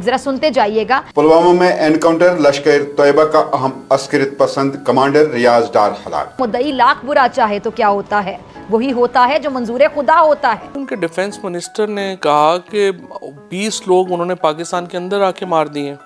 जरा सुनते जाइएगा। पुलवामा में एनकाउंटर, लश्कर तैयबा का अहम अस्करियत पसंद कमांडर रियाज डार हलाक। मुद्दई लाख बुरा चाहे तो क्या होता है, वही होता है जो मंजूर खुदा होता है। उनके डिफेंस मिनिस्टर ने कहा कि 20 लोग उन्होंने पाकिस्तान के अंदर आके मार दिए,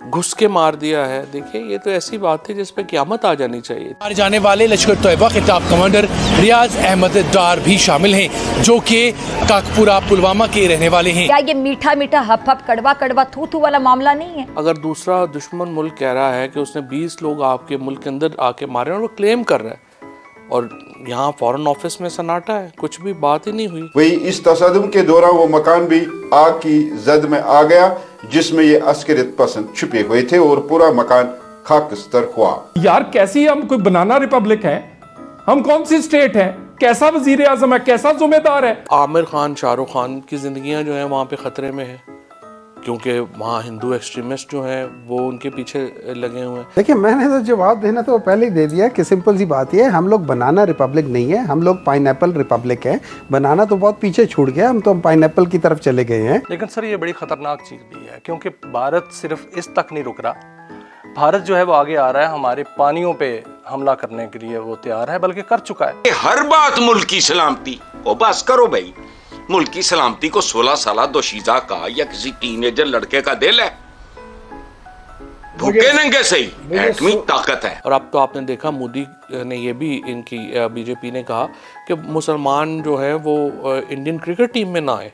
घुस के मार दिया है। देखिए, ये तो ऐसी बात है जिस पे क़यामत आ जानी चाहिए। मारे जाने वाले लश्कर तैयबा के टॉप कमांडर रियाज अहमद डार भी शामिल हैं, जो कि काकपुरा पुलवामा के रहने वाले हैं। क्या ये मीठा मीठा हप हप कड़वा कड़वा थू थू वाला मामला नहीं है? अगर दूसरा दुश्मन मुल्क कह रहा है कि उसने 20 लोग आपके मुल्क के अंदर आके मारे और वो क्लेम कर रहा है, और यहाँ फॉरेन ऑफिस में सन्नाटा है, कुछ भी बात ही नहीं हुई। वही इस तसदुम के दौरान वो मकान भी आग की जद में आ गया जिसमें ये अस्करियत पसंद छुपे हुए थे और पूरा मकान खाकस्तर हुआ। यार कैसी हम कोई बनाना रिपब्लिक है? हम कौन सी स्टेट है? कैसा वजीर आजम है? कैसा जिम्मेदार है? आमिर खान, शाहरुख खान की जिंदगियां जो हैं वहाँ पे खतरे में है, क्योंकि वहाँ हिंदू एक्सट्रीमिस्ट जो हैं वो उनके पीछे लगे हुए हैं। देखिए, मैंने तो जवाब देना तो पहले ही दे दिया कि सिंपल सी बात ये है, हम लोग बनाना रिपब्लिक नहीं है, हम लोग पाइनएप्पल रिपब्लिक है। बनाना तो बहुत पीछे छूट गया, हम तो पाइनएप्पल की तरफ चले गए हैं। लेकिन सर, ये बड़ी खतरनाक चीज़ भी है, क्योंकि भारत सिर्फ इस तक नहीं रुक रहा। भारत जो है वो आगे आ रहा है, हमारे पानियों पे हमला करने के लिए वो तैयार है, बल्कि कर चुका है। हर बात मुल्क की सलामती, ओ बस करो भाई। मुल्क की सलामती को 16 साल दोशीजा का या किसी टीनेजर लड़के का दिल है? भूखे नंगे सही, एटमी ताकत है। और अब तो आपने देखा मोदी ने ये भी, इनकी बीजेपी ने कहा कि मुसलमान जो है वो इंडियन क्रिकेट टीम में ना आए,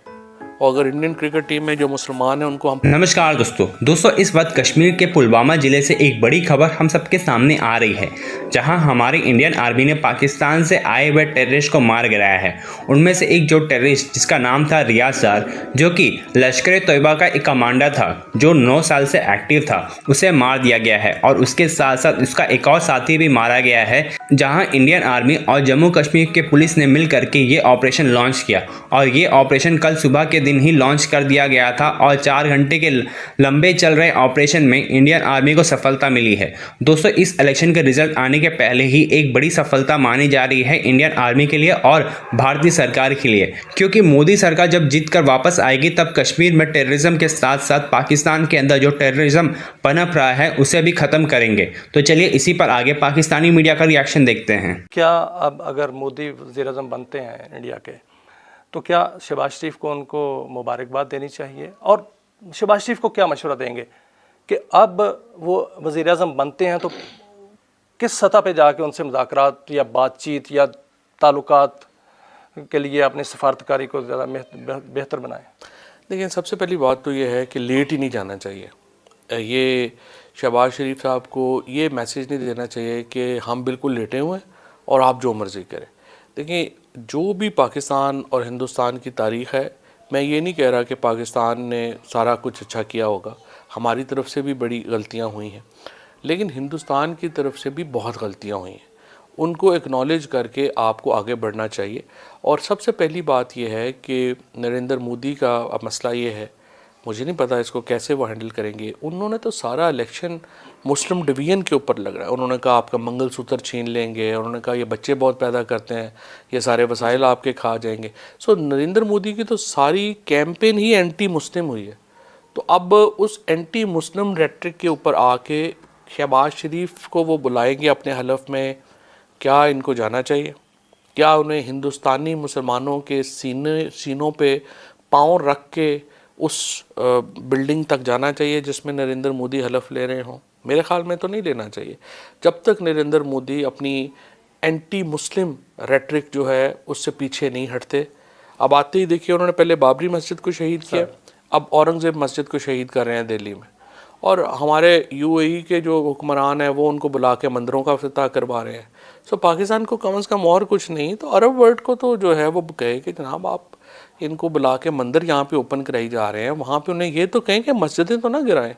और अगर इंडियन क्रिकेट टीम में जो मुसलमान हैं उनको हम। नमस्कार दोस्तों, इस वक्त कश्मीर के पुलवामा जिले से एक बड़ी खबर हम सबके सामने आ रही है, जहां हमारी इंडियन आर्मी ने पाकिस्तान से आए हुए टेररिस्ट को मार गिराया है। उनमें से एक जो टेररिस्ट जिसका नाम था रियाज डार, जो कि लश्कर तैयबा का एक कमांडर था, जो 9 साल से एक्टिव था, उसे मार दिया गया है। और उसके साथ साथ उसका एक और साथी भी मारा गया है, जहाँ इंडियन आर्मी और जम्मू कश्मीर के पुलिस ने मिल करके ये ऑपरेशन लॉन्च किया। और ये ऑपरेशन कल सुबह के दिन ही लॉन्च कर दिया गया था, और 4 घंटे के लंबे चल रहे ऑपरेशन में इंडियन आर्मी को सफलता मिली है। दोस्तों, इस इलेक्शन के रिजल्ट आने के पहले ही एक बड़ी सफलता मानी जा रही है इंडियन आर्मी के लिए और भारतीय सरकार के लिए, क्योंकि मोदी सरकार जब जीत कर वापस आएगी तब कश्मीर में टेररिज्म के साथ साथ पाकिस्तान के अंदर जो टेररिज्म पनप रहा है उसे भी खत्म करेंगे। तो चलिए इसी पर आगे पाकिस्तानी मीडिया का रिएक्शन देखते हैं। क्या अब अगर मोदी वज़ीर आज़म बनते हैं इंडिया के, तो क्या शहबाज शरीफ को उनको मुबारकबाद देनी चाहिए? और शहबाज शरीफ को क्या मशवरा देंगे कि अब वो वज़ीर आज़म बनते हैं तो किस सतह पे जाके उनसे मुज़ाकरात या बातचीत या ताल्लुकात के लिए अपनी सफारतकारी को ज़्यादा बेहतर बनाएं? लेकिन सबसे पहली बात तो ये है कि लेट ही नहीं जाना चाहिए। ये शहबाज शरीफ साहब को ये मैसेज नहीं देना चाहिए कि हम बिल्कुल लेटे हुए हैं और आप जो मर्ज़ी करें। देखिए, जो भी पाकिस्तान और हिंदुस्तान की तारीख़ है, मैं ये नहीं कह रहा कि पाकिस्तान ने सारा कुछ अच्छा किया होगा, हमारी तरफ से भी बड़ी गलतियां हुई हैं, लेकिन हिंदुस्तान की तरफ से भी बहुत गलतियां हुई हैं। उनको एक्नॉलेज करके आपको आगे बढ़ना चाहिए। और सबसे पहली बात यह है कि नरेंद्र मोदी का मसला ये है, मुझे नहीं पता इसको कैसे वो हैंडल करेंगे। उन्होंने तो सारा इलेक्शन मुस्लिम डिवीजन के ऊपर लग रहा है। उन्होंने कहा आपका मंगलसूत्र छीन लेंगे, उन्होंने कहा ये बच्चे बहुत पैदा करते हैं, ये सारे वसाइल आपके खा जाएंगे। सो नरेंद्र मोदी की तो सारी कैंपेन ही एंटी मुस्लिम हुई है। तो अब उस एंटी मुस्लिम रेट्रिक के ऊपर आके शहबाज शरीफ को वो बुलाएंगे अपने हलफ में, क्या इनको जाना चाहिए? क्या उन्हें हिंदुस्तानी मुसलमानों के सीनों पे पाँव रख के उस बिल्डिंग तक जाना चाहिए जिसमें नरेंद्र मोदी हलफ ले रहे हों? मेरे ख्याल में तो नहीं लेना चाहिए। जब तक नरेंद्र मोदी अपनी एंटी मुस्लिम रेट्रिक जो है उससे पीछे नहीं हटते। अब आते ही देखिए, उन्होंने पहले बाबरी मस्जिद को शहीद किया, अब औरंगज़ेब मस्जिद को शहीद कर रहे हैं दिल्ली में। और हमारे यूएई के जो हुक्मरान हैं वो उनको बुला के मंदिरों का इफ्तिताह करवा रहे हैं। सो पाकिस्तान को कम से कम और कुछ नहीं तो अरब वर्ल्ड को तो जो है वो कहे कि जनाब आप इनको बुला के मंदिर यहाँ पे ओपन कराई जा रहे हैं, वहाँ पे उन्हें ये तो कहें कि मस्जिदें तो ना गिराएं।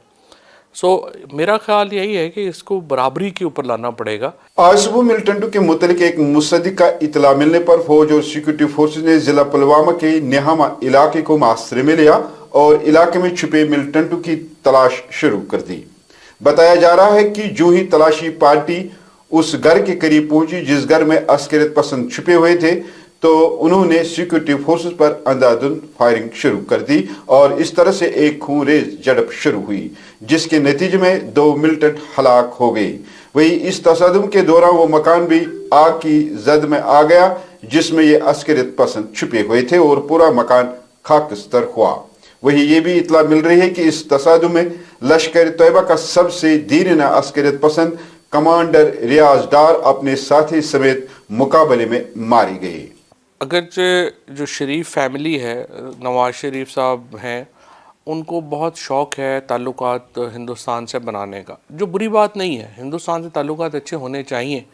सो मेरा ख्याल यही है कि इसको बराबरी के ऊपर लाना पड़ेगा। आज सुबह मिलिटेंटों के मुतल्लिक एक मुसद्दिक का इतला मिलने पर फौज और सिक्योरिटी फोर्सेज ने जिला पुलवामा के नेहामा इलाके को मुहसरे में लिया और इलाके में छुपे मिलिटेंटों की तलाश शुरू कर दी। बताया जा रहा है कि जो ही तलाशी पार्टी उस घर के करीब पहुंची जिस घर में अस्करियत पसंद छुपे हुए थे, तो उन्होंने सिक्योरिटी फोर्सेस पर अंधाधुंध फायरिंग शुरू कर दी और इस तरह से एक खूनरेज झड़प शुरू हुई, जिसके नतीजे में 2 मिलिटेंट हलाक हो गए। वही इस तसादुम के दौरान वो मकान भी आग की जद में आ गया जिसमें ये अस्करियत पसंद छुपे हुए थे और पूरा मकान खाकस्तर हुआ। वही ये भी इतला मिल रही है कि इस तसादुम में लश्कर तैयबा का सबसे दीनना अस्करियत पसंद कमांडर रियाज डार अपने साथी समेत मुकाबले में मारे गए। अगर जो शरीफ फैमिली है, नवाज शरीफ साहब हैं, उनको बहुत शौक़ है ताल्लुकात हिंदुस्तान से बनाने का, जो बुरी बात नहीं है, हिंदुस्तान से ताल्लुकात अच्छे होने चाहिए।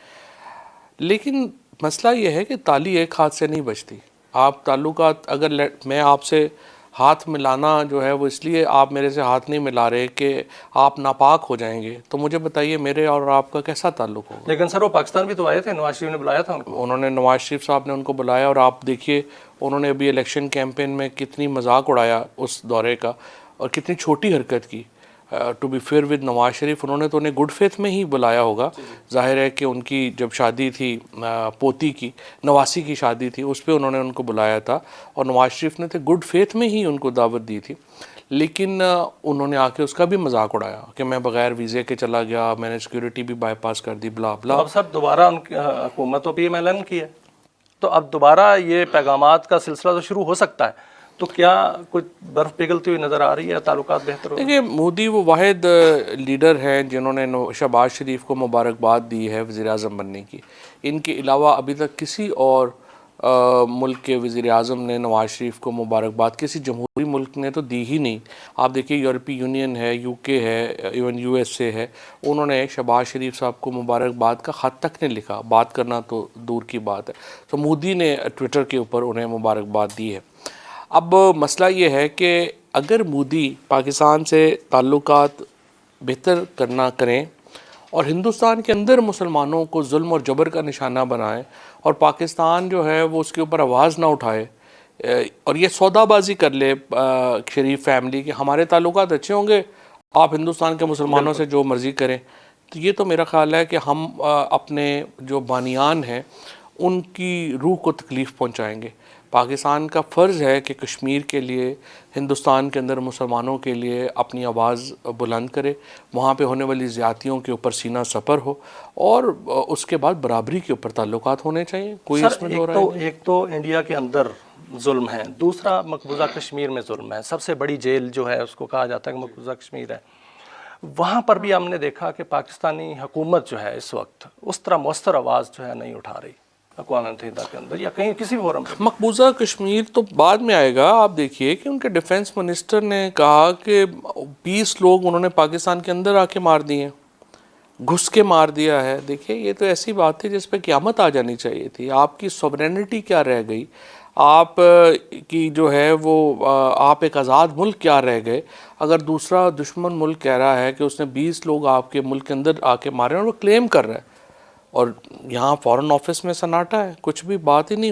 लेकिन मसला ये है कि ताली एक हाथ से नहीं बचती। आप ताल्लुकात, अगर मैं आपसे हाथ मिलाना जो है वो इसलिए आप मेरे से हाथ नहीं मिला रहे कि आप नापाक हो जाएंगे, तो मुझे बताइए मेरे और आपका कैसा ताल्लुक होगा। लेकिन सर वो पाकिस्तान भी तो आए थे, नवाज शरीफ ने बुलाया था उनको। उन्होंने, नवाज शरीफ साहब ने उनको बुलाया और आप देखिए उन्होंने अभी इलेक्शन कैंपेन में कितनी मजाक उड़ाया उस दौरे का और कितनी छोटी हरकत की। To be fair with Nawaz Sharif, उन्होंने तो उन्हें गुड फेथ में ही बुलाया होगा। जाहिर है कि उनकी जब शादी थी पोती की, नवासी की शादी थी, उस पर उन्होंने उनको बुलाया था और नवाज शरीफ ने तो गुड फेथ में ही उनको दावत दी थी। लेकिन उन्होंने आके उसका भी मजाक उड़ाया कि मैं बगैर वीज़े के चला गया, मैंने सिक्योरिटी भी बाईपास कर दी, ब्ला ब्ला। अब सर दोबारा उनकी हुकूमत तो PMLN की है, तो अब दोबारा ये पैगामात का सिलसिला तो शुरू हो सकता है। तो क्या कुछ बर्फ़ पिघलती हुई नज़र आ रही है, ताल्लुकात बेहतर हो? देखिए, मोदी वो वाहिद लीडर हैं जिन्होंने शहबाज शरीफ को मुबारकबाद दी है वज़ीर आज़म बनने की। इनके अलावा अभी तक किसी और मुल्क के वज़ीर आज़म ने नवाज शरीफ को मुबारकबाद किसी जमहूरी मुल्क ने तो दी ही नहीं। आप देखिए यूरोपीय यूनियन है, UK है, इवन USA है, उन्होंने शहबाज शरीफ साहब को मुबारकबाद का ख़त तक नहीं लिखा, बात करना तो दूर की बात है। तो मोदी ने ट्विटर के ऊपर उन्हें मुबारकबाद दी है। अब मसला ये है कि अगर मोदी पाकिस्तान से ताल्लुकात बेहतर करना करें और हिंदुस्तान के अंदर मुसलमानों को जुल्म और जबर का निशाना बनाएं और पाकिस्तान जो है वो उसके ऊपर आवाज़ ना उठाए और ये सौदाबाजी कर ले शरीफ फैमिली के हमारे ताल्लुकात अच्छे होंगे, आप हिंदुस्तान के मुसलमानों से जो मर्ज़ी करें, तो ये तो मेरा ख़्याल है कि हम अपने जो बानियान हैं उनकी रूह को तकलीफ़ पहुँचाएँगे। पाकिस्तान का फ़र्ज़ है कि कश्मीर के लिए, हिंदुस्तान के अंदर मुसलमानों के लिए अपनी आवाज़ बुलंद करे, वहाँ पे होने वाली ज़्यादतियों के ऊपर सीना सपर हो और उसके बाद बराबरी के ऊपर ताल्लुकात होने चाहिए। कोई इसमें दो राय नहीं। एक तो इंडिया के अंदर जुल्म है, दूसरा मकबूजा कश्मीर में जुल्म है। सबसे बड़ी जेल जो है उसको कहा जाता है कि मकबूजा कश्मीर है। वहाँ पर भी हमने देखा कि पाकिस्तानी हुकूमत जो है इस वक्त उस तरह मौसर आवाज़ जो है नहीं उठा रही अक़वाम मुत्तहिदा के अंदर या कहीं किसी फोरम पे। मकबूजा कश्मीर तो बाद में आएगा। आप देखिए कि उनके डिफेंस मिनिस्टर ने कहा कि 20 लोग उन्होंने पाकिस्तान के अंदर आके मार दिए, घुस के मार दिया है। देखिए ये तो ऐसी बात थी जिस पे क़यामत आ जानी चाहिए थी। आपकी सॉवरेनिटी क्या रह गई, आप की जो है वो आप एक आज़ाद मुल्क क्या रह गए अगर दूसरा दुश्मन मुल्क कह रहा है कि उसने 20 लोग आपके मुल्क के अंदर आके मारे और वो क्लेम कर रहा है और यहाँ फॉरेन ऑफिस में सन्नाटा है, कुछ भी बात ही नहीं हुई।